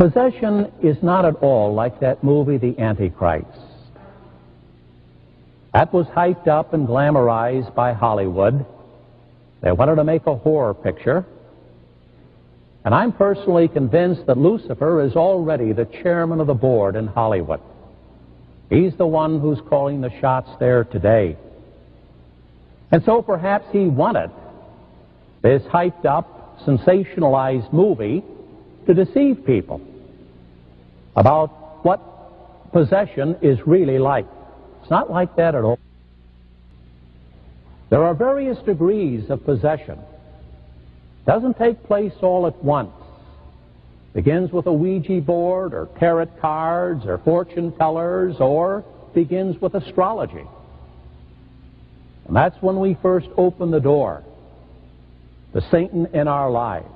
Possession is not at all like that movie, The Antichrist. That was hyped up and glamorized by Hollywood. They wanted to make a horror picture. And I'm personally convinced that Lucifer is already the chairman of the board in Hollywood. He's the one who's calling the shots there today. And so perhaps he wanted this hyped up, sensationalized movie to deceive people about what possession is really like. It's not like that at all. There are various degrees of possession. It doesn't take place all at once. It begins with a Ouija board or tarot cards or fortune tellers, or begins with astrology. And that's when we first open the door to Satan in our lives.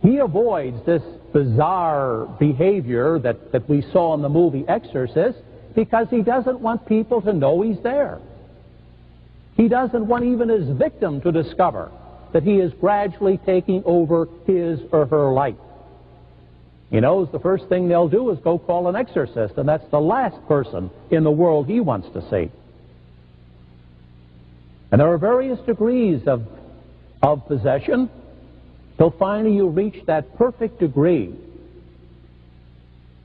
He avoids this bizarre behavior that we saw in the movie Exorcist because he doesn't want people to know he's there. He doesn't want even his victim to discover that he is gradually taking over his or her life. He knows the first thing they'll do is go call an exorcist, and that's the last person in the world he wants to see. And there are various degrees of possession till finally you reach that perfect degree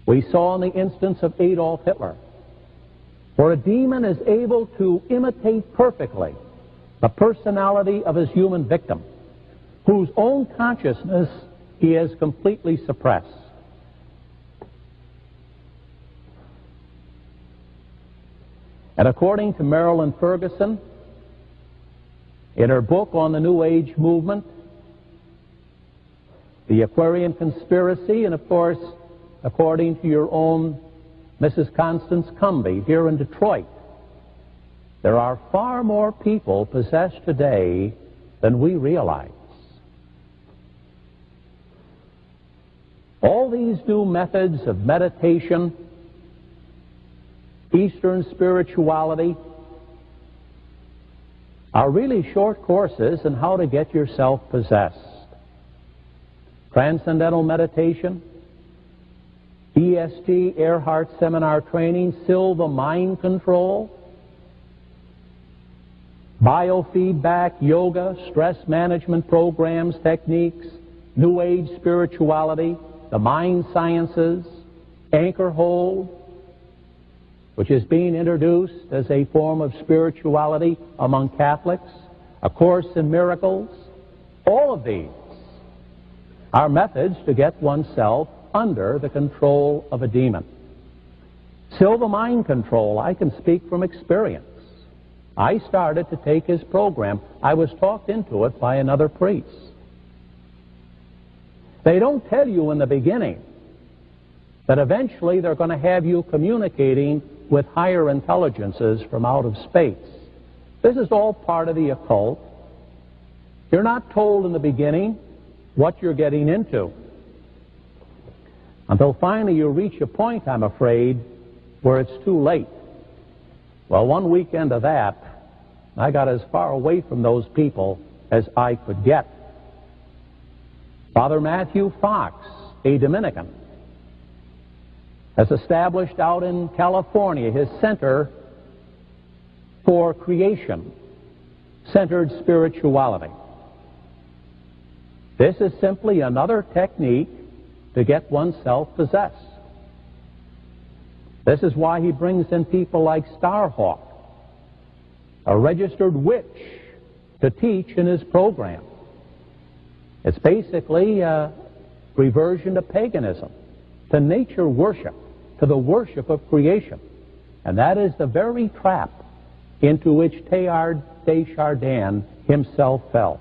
we saw in the instance of Adolf Hitler, where a demon is able to imitate perfectly the personality of his human victim, whose own consciousness he has completely suppressed. And according to Marilyn Ferguson, in her book on the New Age movement, The Aquarian Conspiracy, and of course, according to your own Mrs. Constance Cumby here in Detroit, there are far more people possessed today than we realize. All these new methods of meditation, Eastern spirituality, are really short courses in how to get yourself possessed. Transcendental meditation, EST, Earhart Seminar Training, Silva Mind Control, biofeedback, yoga, stress management programs, techniques, New Age spirituality, the mind sciences, anchor hold, which is being introduced as a form of spirituality among Catholics, A Course in Miracles. All of these are methods to get oneself under the control of a demon. Silva Mind Control, I can speak from experience. I started to take his program. I was talked into it by another priest. They don't tell you in the beginning that eventually they're going to have you communicating with higher intelligences from out of space. This is all part of the occult. You're not told in the beginning what you're getting into, until finally you reach a point, I'm afraid, where it's too late. Well, one weekend of that, I got as far away from those people as I could get. Father Matthew Fox, a Dominican, has established out in California his Center for Creation-Centered Spirituality. This is simply another technique to get oneself possessed. This is why he brings in people like Starhawk, a registered witch, to teach in his program. It's basically a reversion to paganism, to nature worship, to the worship of creation. And that is the very trap into which Teilhard de Chardin himself fell.